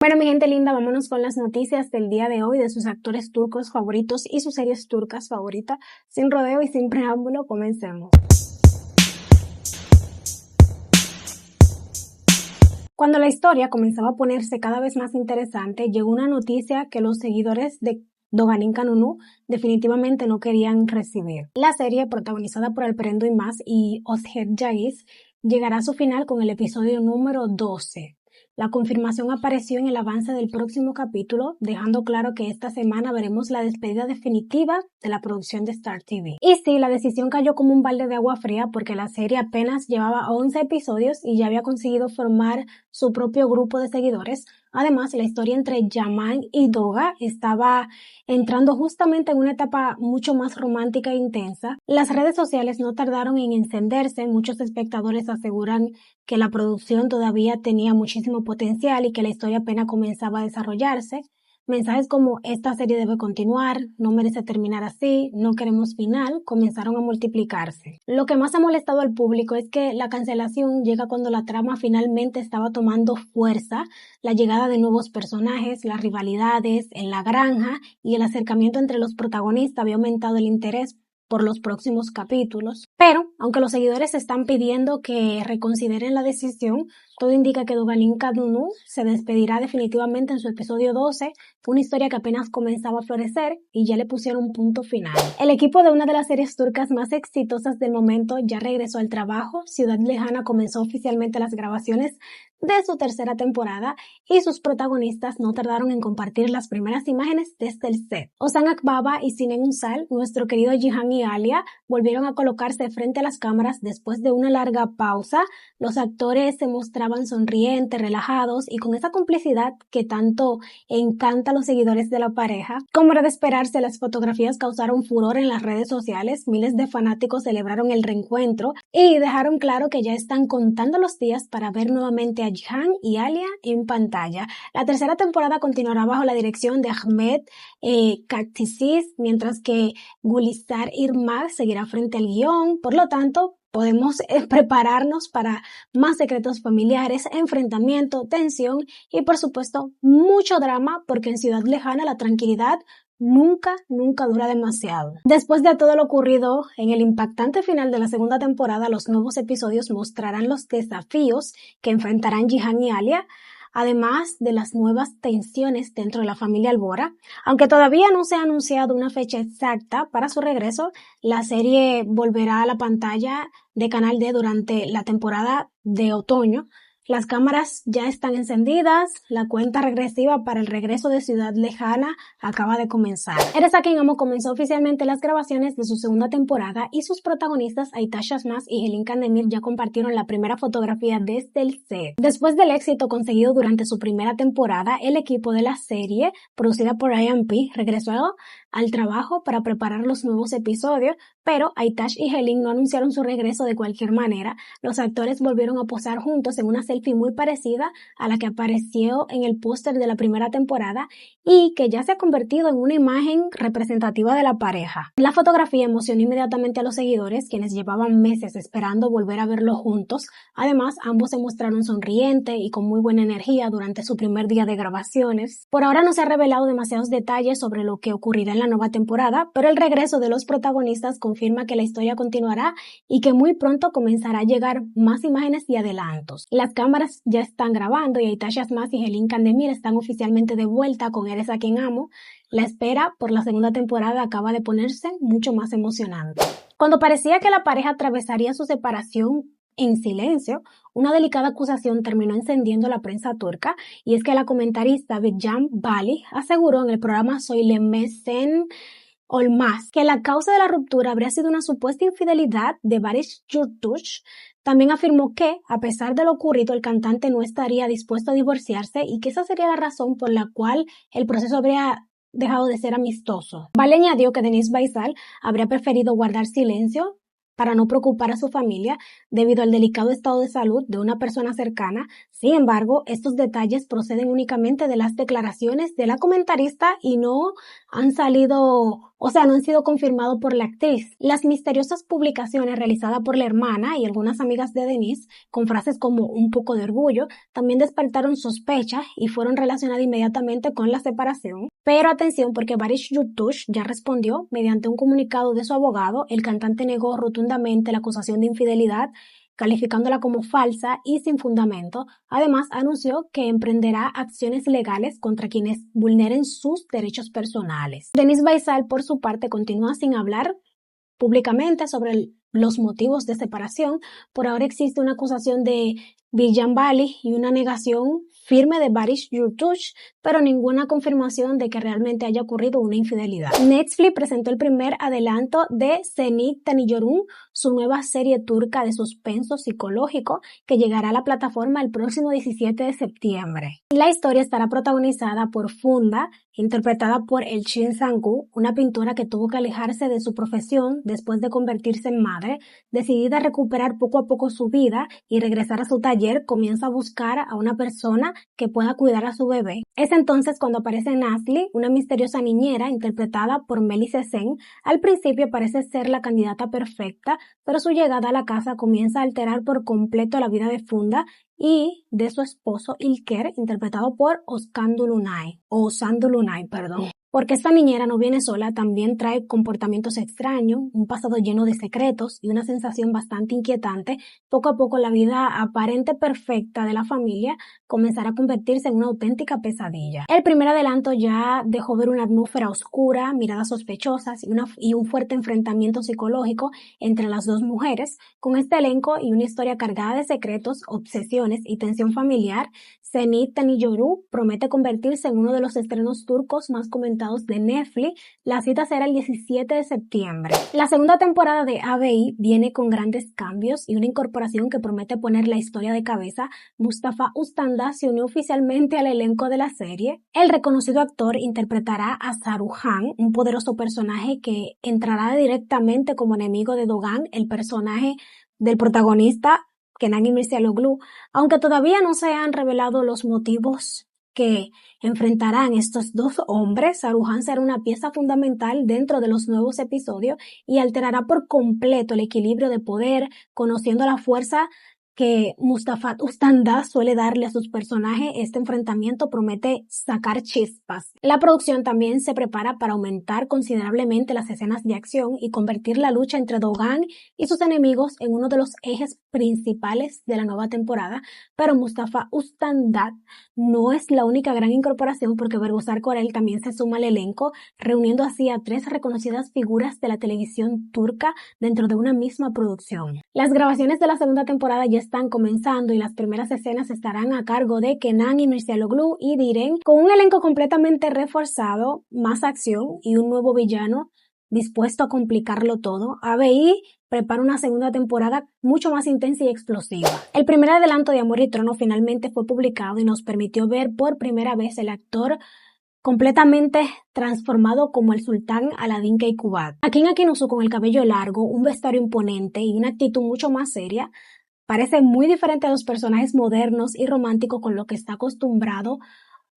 Bueno, mi gente linda, vámonos con las noticias del día de hoy de sus actores turcos favoritos y sus series turcas favoritas. Sin rodeo y sin preámbulo, comencemos. Cuando la historia comenzaba a ponerse cada vez más interesante, llegó una noticia que los seguidores de Doğan Kanunu definitivamente no querían recibir. La serie, protagonizada por Alperen Doymaz y Özge Yağız, llegará a su final con el episodio número 12. La confirmación apareció en el avance del próximo capítulo, dejando claro que esta semana veremos la despedida definitiva de la producción de Star TV. Y sí, la decisión cayó como un balde de agua fría porque la serie apenas llevaba 11 episodios y ya había conseguido formar su propio grupo de seguidores. Además, la historia entre Yaman y Doga estaba entrando justamente en una etapa mucho más romántica e intensa. Las redes sociales no tardaron en encenderse, muchos espectadores aseguran que la producción todavía tenía muchísimo potencial y que la historia apenas comenzaba a desarrollarse. Mensajes como esta serie debe continuar, no merece terminar así, no queremos final, comenzaron a multiplicarse. Lo que más ha molestado al público es que la cancelación llega cuando la trama finalmente estaba tomando fuerza, la llegada de nuevos personajes, las rivalidades en la granja y el acercamiento entre los protagonistas había aumentado el interés por los próximos capítulos. Pero, aunque los seguidores están pidiendo que reconsideren la decisión, todo indica que Doğan Kanunu se despedirá definitivamente en su episodio 12, una historia que apenas comenzaba a florecer y ya le pusieron un punto final. El equipo de una de las series turcas más exitosas del momento ya regresó al trabajo. Ciudad Lejana comenzó oficialmente las grabaciones de su tercera temporada y sus protagonistas no tardaron en compartir las primeras imágenes desde el set. Ozan Akbaba y Sinem Ünsal, nuestro querido Cihan y Alia, volvieron a colocarse frente a las cámaras después de una larga pausa. Los actores se mostraban sonrientes, relajados y con esa complicidad que tanto encanta a los seguidores de la pareja. Como era de esperarse, las fotografías causaron furor en las redes sociales. Miles de fanáticos celebraron el reencuentro y dejaron claro que ya están contando los días para ver nuevamente a Cihan y Alia en pantalla. La tercera temporada continuará bajo la dirección de Ahmet Kaktisis, mientras que Gülizar Irmak seguirá frente al guión. Por lo tanto, podemos prepararnos para más secretos familiares, enfrentamiento, tensión y por supuesto mucho drama, porque en Ciudad Lejana la tranquilidad nunca dura demasiado. Después de todo lo ocurrido en el impactante final de la segunda temporada, los nuevos episodios mostrarán los desafíos que enfrentarán Cihan y Alia, además de las nuevas tensiones dentro de la familia Albora. Aunque todavía no se ha anunciado una fecha exacta para su regreso, la serie volverá a la pantalla de Canal D durante la temporada de otoño. Las cámaras ya están encendidas, la cuenta regresiva para el regreso de Ciudad Lejana acaba de comenzar. Eres a quien amo comenzó oficialmente las grabaciones de su segunda temporada y sus protagonistas Aytaç Yılmaz y Helin Kandemir ya compartieron la primera fotografía desde el set. Después del éxito conseguido durante su primera temporada, el equipo de la serie, producida por IMP, regresó al trabajo para preparar los nuevos episodios, pero Aytaç y Helin no anunciaron su regreso de cualquier manera. Los actores volvieron a posar juntos en una selfie muy parecida a la que apareció en el póster de la primera temporada y que ya se ha convertido en una imagen representativa de la pareja. La fotografía emocionó inmediatamente a los seguidores, quienes llevaban meses esperando volver a verlos juntos. Además, ambos se mostraron sonrientes y con muy buena energía durante su primer día de grabaciones. Por ahora no se ha revelado demasiados detalles sobre lo que ocurrirá en la nueva temporada, pero el regreso de los protagonistas confirma que la historia continuará y que muy pronto comenzará a llegar más imágenes y adelantos. Las cámaras ya están grabando y Aytaç Yılmaz y Helin Kandemir están oficialmente de vuelta con Eres a quien amo. La espera por la segunda temporada acaba de ponerse mucho más emocionante. Cuando parecía que la pareja atravesaría su separación en silencio, una delicada acusación terminó encendiendo la prensa turca, y es que la comentarista Bejam Bali aseguró en el programa Söylemesin Olmaz que la causa de la ruptura habría sido una supuesta infidelidad de Barış Yurtseven. También afirmó que, a pesar de lo ocurrido, el cantante no estaría dispuesto a divorciarse y que esa sería la razón por la cual el proceso habría dejado de ser amistoso. Bali añadió que Deniz Baysal habría preferido guardar silencio para no preocupar a su familia debido al delicado estado de salud de una persona cercana. Sin embargo, estos detalles proceden únicamente de las declaraciones de la comentarista y no han no han sido confirmados por la actriz. Las misteriosas publicaciones realizadas por la hermana y algunas amigas de Denise, con frases como un poco de orgullo, también despertaron sospechas y fueron relacionadas inmediatamente con la separación. Pero atención, porque Baris Yurtush ya respondió mediante un comunicado de su abogado. El cantante negó rotundamente la acusación de infidelidad, calificándola como falsa y sin fundamento. Además, anunció que emprenderá acciones legales contra quienes vulneren sus derechos personales. Denise Baisal, por su parte, continúa sin hablar públicamente sobre los motivos de separación. Por ahora existe una acusación de Bijan Bali y una negación firme de Baris Yurtush, pero ninguna confirmación de que realmente haya ocurrido una infidelidad. Netflix presentó el primer adelanto de Cenit Tanıyorum, su nueva serie turca de suspenso psicológico que llegará a la plataforma el próximo 17 de septiembre. La historia estará protagonizada por Funda, interpretada por Elçin Sangu, una pintora que tuvo que alejarse de su profesión después de convertirse en madre. Decidida a recuperar poco a poco su vida y regresar a su taller, comienza a buscar a una persona que pueda cuidar a su bebé. Es entonces cuando aparece Nazli, una misteriosa niñera interpretada por Melis Sen. Al principio parece ser la candidata perfecta, pero su llegada a la casa comienza a alterar por completo la vida de Funda y de su esposo Ilker, interpretado por Osandu Lunay, Porque esta niñera no viene sola, también trae comportamientos extraños, un pasado lleno de secretos y una sensación bastante inquietante. Poco a poco la vida aparente perfecta de la familia comenzará a convertirse en una auténtica pesadilla. El primer adelanto ya dejó ver una atmósfera oscura, miradas sospechosas y un fuerte enfrentamiento psicológico entre las dos mujeres. Con este elenco y una historia cargada de secretos, obsesiones y tensión familiar, Cenit Tanıyorum promete convertirse en uno de los estrenos turcos más comentados de Netflix. La cita será el 17 de septiembre. La segunda temporada de ABI viene con grandes cambios y una incorporación que promete poner la historia de cabeza. Mustafa Ustandaz se unió oficialmente al elenco de la serie. El reconocido actor interpretará a Saruhan, un poderoso personaje que entrará directamente como enemigo de Doğan, el personaje del protagonista Kenan İmirzalıoğlu, aunque todavía no se han revelado los motivos que enfrentarán estos dos hombres. Saruhan será una pieza fundamental dentro de los nuevos episodios y alterará por completo el equilibrio de poder, conociendo la fuerza que Mustafa Ustandaz suele darle a sus personajes. Este enfrentamiento promete sacar chispas. La producción también se prepara para aumentar considerablemente las escenas de acción y convertir la lucha entre Doğan y sus enemigos en uno de los ejes principales de la nueva temporada. Pero Mustafa Ustandaz no es la única gran incorporación, porque Bergüzar Korel también se suma al elenco, reuniendo así a 3 reconocidas figuras de la televisión turca dentro de una misma producción. Las grabaciones de la segunda temporada ya están comenzando y las primeras escenas estarán a cargo de Kenan İmirzalıoğlu y Diren, con un elenco completamente reforzado, más acción y un nuevo villano dispuesto a complicarlo todo. ABI prepara una segunda temporada mucho más intensa y explosiva. El primer adelanto de Amor y Trono finalmente fue publicado y nos permitió ver por primera vez el actor completamente transformado como el sultán Aladín Keykubat. Akin Akinosu, con el cabello largo, un vestuario imponente y una actitud mucho más seria, parece muy diferente a los personajes modernos y románticos con lo que está acostumbrado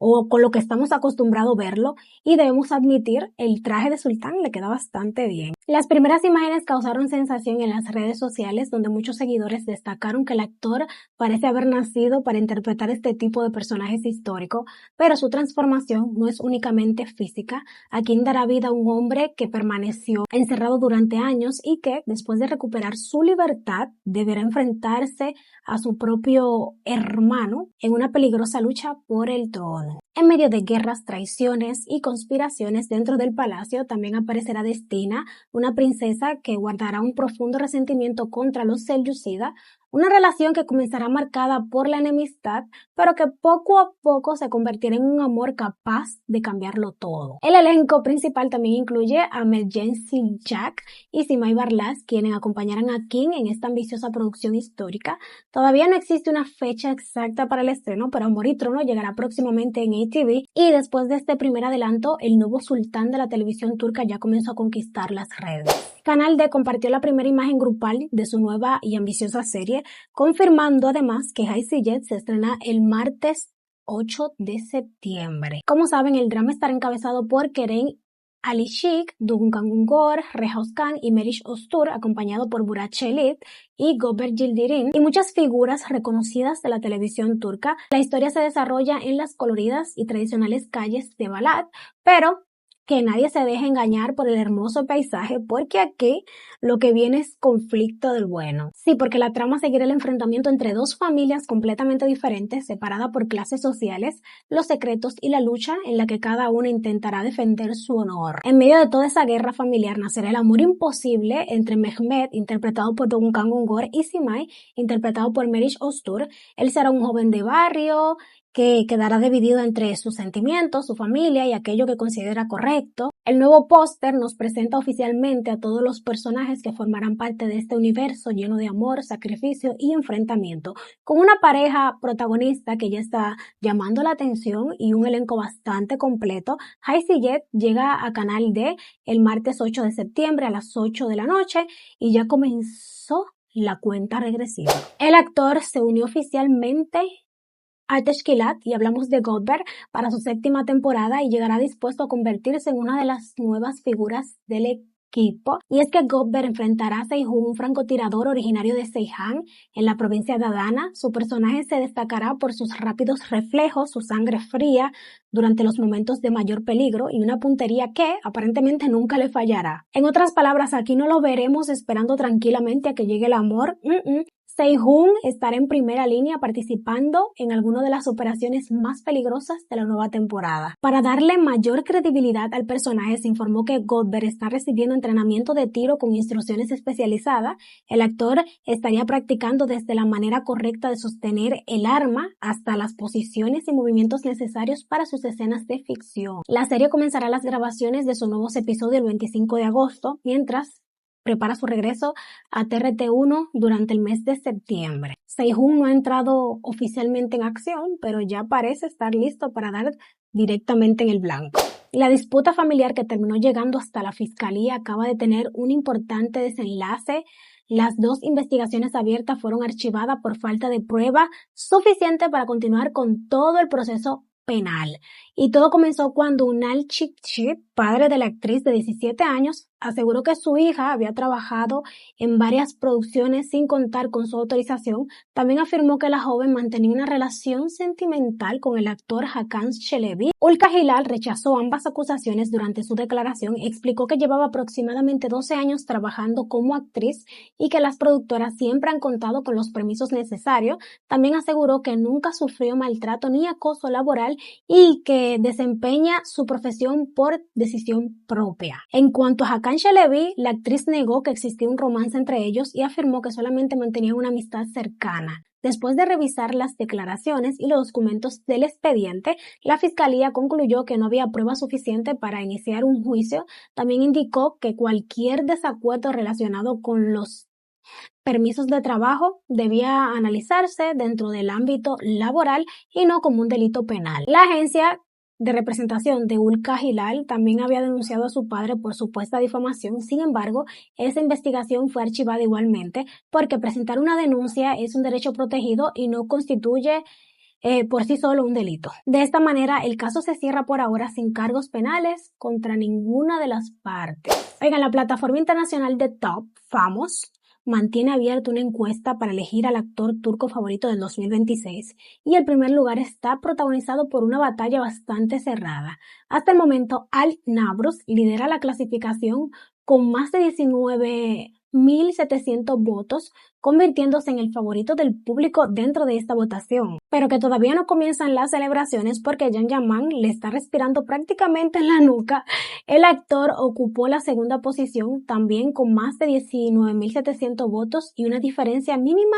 o con lo que estamos acostumbrados a verlo, y debemos admitir, el traje de sultán le queda bastante bien. Las primeras imágenes causaron sensación en las redes sociales, donde muchos seguidores destacaron que el actor parece haber nacido para interpretar este tipo de personajes históricos, pero su transformación no es únicamente física. Akin dará vida a un hombre que permaneció encerrado durante años y que, después de recuperar su libertad, deberá enfrentarse a su propio hermano en una peligrosa lucha por el trono. En medio de guerras, traiciones y conspiraciones dentro del palacio, también aparecerá Destina, una princesa que guardará un profundo resentimiento contra los selyúcidas, una relación que comenzará marcada por la enemistad, pero que poco a poco se convertirá en un amor capaz de cambiarlo todo. El elenco principal también incluye a Mergen Siljak y Simay Barlas, quienes acompañarán a King en esta ambiciosa producción histórica. Todavía no existe una fecha exacta para el estreno, pero Amor y Trono llegará próximamente en ATV, y después de este primer adelanto, el nuevo sultán de la televisión turca ya comenzó a conquistar las redes. Canal D compartió la primera imagen grupal de su nueva y ambiciosa serie, confirmando además que High Jet se estrena el martes 8 de septiembre. Como saben, el drama estará encabezado por Kerem Ali Sheikh, Duncan Ungor, Rehouz Khan y Meriç Öztürk, acompañado por Burak Çelik y Gökberk Yildirim y muchas figuras reconocidas de la televisión turca. La historia se desarrolla en las coloridas y tradicionales calles de Balat, pero que nadie se deje engañar por el hermoso paisaje, porque aquí lo que viene es conflicto del bueno. Sí, porque la trama seguirá el enfrentamiento entre dos familias completamente diferentes, separadas por clases sociales, los secretos y la lucha en la que cada uno intentará defender su honor. En medio de toda esa guerra familiar nacerá el amor imposible entre Mehmet, interpretado por Doğukan Ungor, y Simay, interpretado por Meriç Öztürk. Él será un joven de barrio que quedará dividido entre sus sentimientos, su familia y aquello que considera correcto. El nuevo póster nos presenta oficialmente a todos los personajes que formarán parte de este universo lleno de amor, sacrificio y enfrentamiento, con una pareja protagonista que ya está llamando la atención y un elenco bastante completo. High Jet llega a Canal D el martes 8 de septiembre a las 8 de la noche y ya comenzó la cuenta regresiva. El actor se unió oficialmente a Teşkilat y hablamos de Gökberk para su 7ª temporada y llegará dispuesto a convertirse en una de las nuevas figuras del equipo. Y es que Gökberk enfrentará a Seyhun, un francotirador originario de Seyhan, en la provincia de Adana. Su personaje se destacará por sus rápidos reflejos, su sangre fría durante los momentos de mayor peligro y una puntería que aparentemente nunca le fallará. En otras palabras, aquí no lo veremos esperando tranquilamente a que llegue el amor. Seyhun estará en primera línea participando en alguna de las operaciones más peligrosas de la nueva temporada. Para darle mayor credibilidad al personaje, se informó que Gökberk está recibiendo entrenamiento de tiro con instrucciones especializadas. El actor estaría practicando desde la manera correcta de sostener el arma hasta las posiciones y movimientos necesarios para sus escenas de ficción. La serie comenzará las grabaciones de sus nuevos episodios el 25 de agosto, mientras prepara su regreso a TRT1 durante el mes de septiembre. Seyhun no ha entrado oficialmente en acción, pero ya parece estar listo para dar directamente en el blanco. La disputa familiar que terminó llegando hasta la fiscalía acaba de tener un importante desenlace. Las 2 investigaciones abiertas fueron archivadas por falta de prueba suficiente para continuar con todo el proceso penal. Y todo comenzó cuando Ünal Çiftçi, padre de la actriz de 17 años, aseguró que su hija había trabajado en varias producciones sin contar con su autorización. También afirmó que la joven mantenía una relación sentimental con el actor Hakan Çelebi. Ulka Hilal rechazó ambas acusaciones durante su declaración. Explicó que llevaba aproximadamente 12 años trabajando como actriz y que las productoras siempre han contado con los permisos necesarios. También aseguró que nunca sufrió maltrato ni acoso laboral y que desempeña su profesión por decisión propia. En cuanto a Hakan Çelebi, la actriz negó que existía un romance entre ellos y afirmó que solamente mantenía una amistad cercana. Después de revisar las declaraciones y los documentos del expediente, la fiscalía concluyó que no había prueba suficiente para iniciar un juicio. También indicó que cualquier desacuerdo relacionado con los permisos de trabajo debía analizarse dentro del ámbito laboral y no como un delito penal. La agencia de representación de Ulka Hilal también había denunciado a su padre por supuesta difamación. Sin embargo, esa investigación fue archivada igualmente porque presentar una denuncia es un derecho protegido y no constituye por sí solo un delito. De esta manera, el caso se cierra por ahora sin cargos penales contra ninguna de las partes. Oigan, la plataforma internacional de Top, Famous, mantiene abierta una encuesta para elegir al actor turco favorito del 2026 y el primer lugar está protagonizado por una batalla bastante cerrada. Hasta el momento, Alp Navruz lidera la clasificación con más de 19.700 votos, convirtiéndose en el favorito del público dentro de esta votación. Pero que todavía no comienzan las celebraciones porque Can Yaman le está respirando prácticamente en la nuca. El actor ocupó la segunda posición también con más de 19.700 votos y una diferencia mínima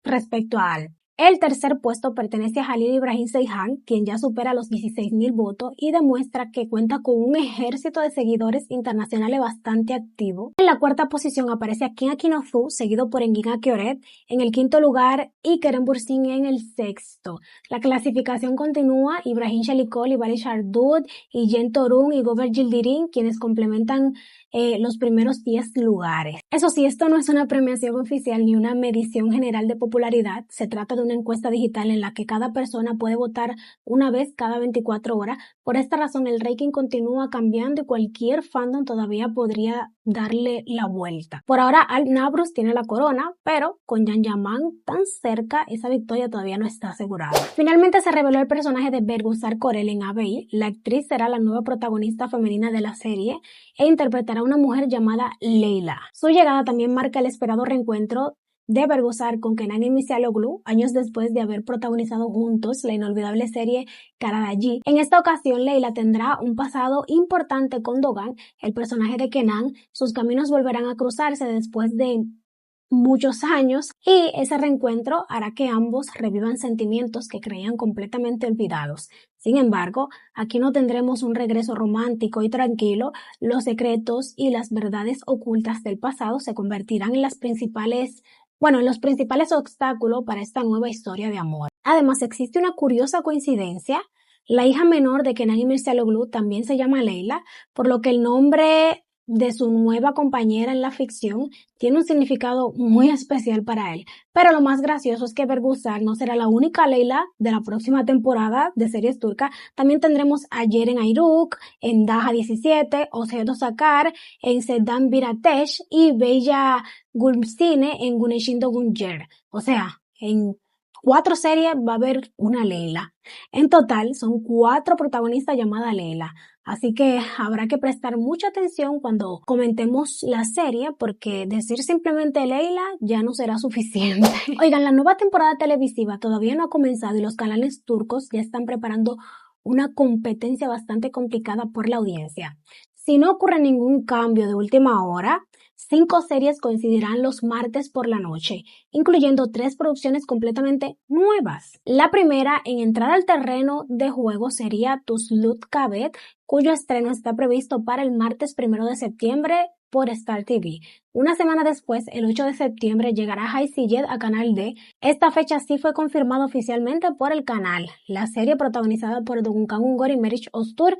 respecto a Alp. El tercer puesto pertenece a Jalil Ibrahim Seyhan, quien ya supera los 16.000 votos y demuestra que cuenta con un ejército de seguidores internacionales bastante activo. En la cuarta posición aparece Akin Akinofo, seguido por Engin Akeoret, en el quinto lugar y Kerem Bürsin en el sexto. La clasificación continúa, Ibrahim Chalikol, Ibali Shardud, Jen Torun y Gober Yildirim, quienes complementan los primeros 10 lugares. Eso sí, esto no es una premiación oficial ni una medición general de popularidad. Se trata de una encuesta digital en la que cada persona puede votar una vez cada 24 horas. Por esta razón, el ranking continúa cambiando y cualquier fandom todavía podría darle la vuelta. Por ahora, Alp Navruz tiene la corona, pero con Can Yaman tan cerca, esa victoria todavía no está asegurada. Finalmente se reveló el personaje de Bergüzar Korel en ABI. La actriz será la nueva protagonista femenina de la serie e interpretará a una mujer llamada Leila. Su llegada también marca el esperado reencuentro de Bergüzar con Kenan İmirzalıoğlu, años después de haber protagonizado juntos la inolvidable serie Karadaji. En esta ocasión, Leila tendrá un pasado importante con Doğan, el personaje de Kenan. Sus caminos volverán a cruzarse después de muchos años y ese reencuentro hará que ambos revivan sentimientos que creían completamente olvidados. Sin embargo, aquí no tendremos un regreso romántico y tranquilo. Los secretos y las verdades ocultas del pasado se convertirán en los principales obstáculos para esta nueva historia de amor. Además, existe una curiosa coincidencia. La hija menor de Kenan İmirzalıoğlu también se llama Leila, por lo que el nombre de su nueva compañera en la ficción tiene un significado muy especial para él. Pero lo más gracioso es que Bergüzar no será la única Leila de la próxima temporada de series turcas. También tendremos a Ceren Ayruk en Daha 17, Osedo Sakar en Sedan Bir Ateş y Bella Gülsine en Güneşin Doğum Yer. O sea, en 4 series va a haber una Leila. En total son 4 protagonistas llamadas Leila. Así que habrá que prestar mucha atención cuando comentemos la serie, porque decir simplemente Leila ya no será suficiente. Oigan, la nueva temporada televisiva todavía no ha comenzado y los canales turcos ya están preparando una competencia bastante complicada por la audiencia. Si no ocurre ningún cambio de última hora, 5 series coincidirán los martes por la noche, incluyendo 3 producciones completamente nuevas. La primera en entrar al terreno de juego sería Tuzlut Kabet, cuyo estreno está previsto para el martes 1 de septiembre por Star TV. Una semana después, el 8 de septiembre, llegará Haysiyet a Canal D. Esta fecha sí fue confirmada oficialmente por el canal. La serie, protagonizada por Doğukan Ungor y Meriç Öztürk,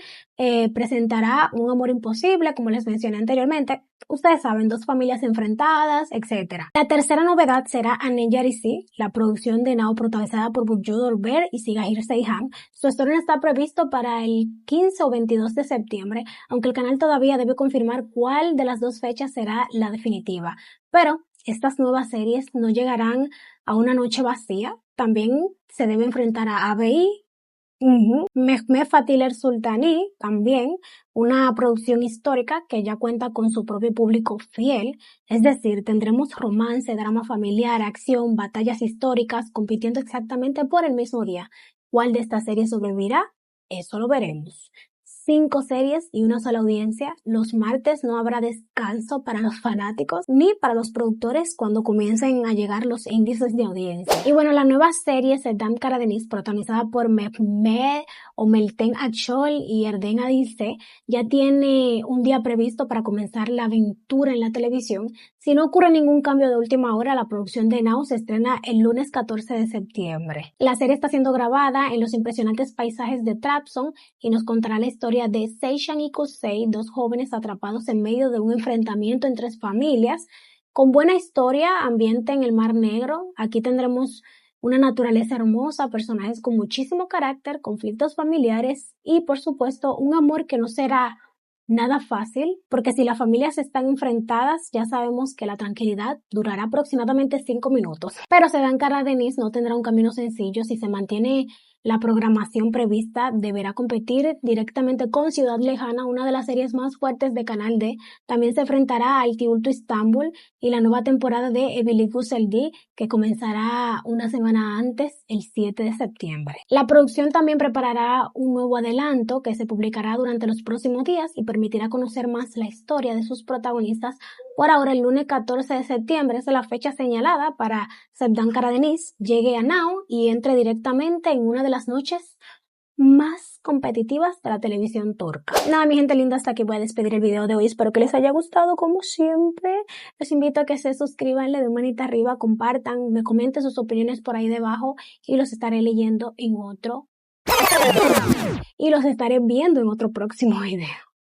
presentará un amor imposible, como les mencioné anteriormente. Ustedes saben, 2 familias enfrentadas, etc. La tercera novedad será Anne Yarisi, la producción de Now protagonizada por Burcu Dolber y Sigahir Seyhan. Su estreno está previsto para el 15 o 22 de septiembre, aunque el canal todavía debe confirmar cuál de las 2 fechas será la definitiva. Pero estas nuevas series no llegarán a una noche vacía. También se debe enfrentar a ABI, Mehmet Fatih Sultani, también una producción histórica que ya cuenta con su propio público fiel. Es decir, tendremos romance, drama familiar, acción, batallas históricas compitiendo exactamente por el mismo día. ¿Cuál de estas series sobrevivirá? Eso lo veremos. 5 series y una sola audiencia. Los martes no habrá descanso para los fanáticos ni para los productores cuando comiencen a llegar los índices de audiencia. Y bueno, la nueva serie Sevdam Karadeniz, protagonizada por Mehmet o Meltem Akşol y Erden Adilse, ya tiene un día previsto para comenzar la aventura en la televisión. Si no ocurre ningún cambio de última hora, la producción de Now se estrena el lunes 14 de septiembre. La serie está siendo grabada en los impresionantes paisajes de Trabzon y nos contará la historia de Seyhan y Kuzey, 2 jóvenes atrapados en medio de un enfrentamiento entre familias. Con buena historia, ambiente en el Mar Negro. Aquí tendremos una naturaleza hermosa, personajes con muchísimo carácter, conflictos familiares y, por supuesto, un amor que no será nada fácil, porque si las familias están enfrentadas, ya sabemos que la tranquilidad durará aproximadamente 5 minutos. Pero Sevdam Karadeniz no tendrá un camino sencillo si se mantiene la programación prevista deberá competir directamente con Ciudad Lejana, una de las series más fuertes de Canal D. También se enfrentará a Alti Ultu Istanbul y la nueva temporada de Evlilik Güzeldi, que comenzará una semana antes, el 7 de septiembre. La producción también preparará un nuevo adelanto que se publicará durante los próximos días y permitirá conocer más la historia de sus protagonistas. Por ahora, el lunes 14 de septiembre es la fecha señalada para Sevdan Karadeniz llegue a Now y entre directamente en una de las noches más competitivas de la televisión turca. Nada, mi gente linda, hasta aquí voy a despedir el video de hoy. Espero que les haya gustado como siempre. Les invito a que se suscriban, le den manita arriba, compartan, me comenten sus opiniones por ahí debajo y los estaré leyendo en otro. Y los estaré viendo en otro próximo video.